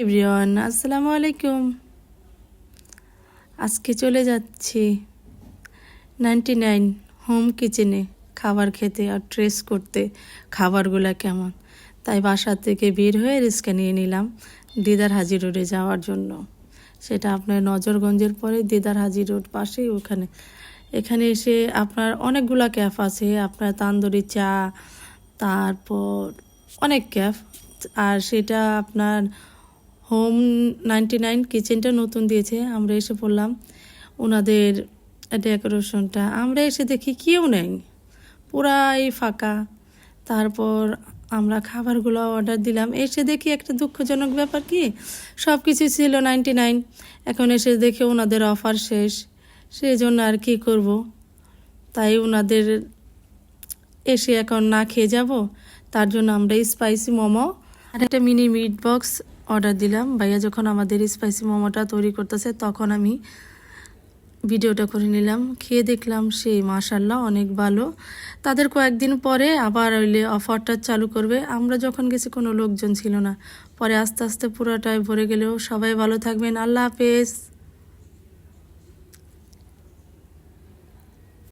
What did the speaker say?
Everyone, আসসালামু আলাইকুম। আজকে চলে যাচ্ছি 99 হোম কিচেনে খাবার খেতে আর ট্রেস করতে খাবারগুলো কেমন। তাই বাসা থেকে বের হয়ে রিক্সা নিয়ে নিলাম দিদার হাজি রোডে যাওয়ার জন্য। সেটা আপনার নজরগঞ্জের পরে দিদার হাজি রোড পাশেই ওখানে। এখানে এসে আপনার অনেকগুলা ক্যাফ আছে, আপনার তান্দুরি চা, তারপর অনেক ক্যাফ। আর সেটা আপনার হোম 99 কিচেনটা নতুন দিয়েছে। আমরা এসে পড়লাম ওনাদের ডেকোরেশনটা, আমরা এসে দেখি কেউ নেই, পুরাই ফাঁকা। তারপর আমরা খাবারগুলো অর্ডার দিলাম, এসে দেখি একটা দুঃখজনক ব্যাপার কি সব কিছু ছিল 99, এখন এসে দেখে ওনাদের অফার শেষ। সেই জন্য আর কি করব, তাই ওনাদের এসে এখন না খেয়ে যাব। তার জন্য আমরা স্পাইসি মোমো আর একটা মিনি মিট বক্স অর্ডার দিলাম। ভাইয়া যখন আমাদের স্পাইসি মোমোটা তৈরি করতেছে তখন আমি ভিডিওটা করে নিলাম। খেয়ে দেখলাম সেই মাশাল্লাহ অনেক ভালো। তাদের কয়েকদিন পরে আবার ওইলে অফারটা চালু করবে। আমরা যখন গেছি কোনো লোকজন ছিল না, পরে আস্তে আস্তে পুরোটাই ভরে গেলেও। সবাই ভালো থাকবেন, আল্লাহ হাফেজ।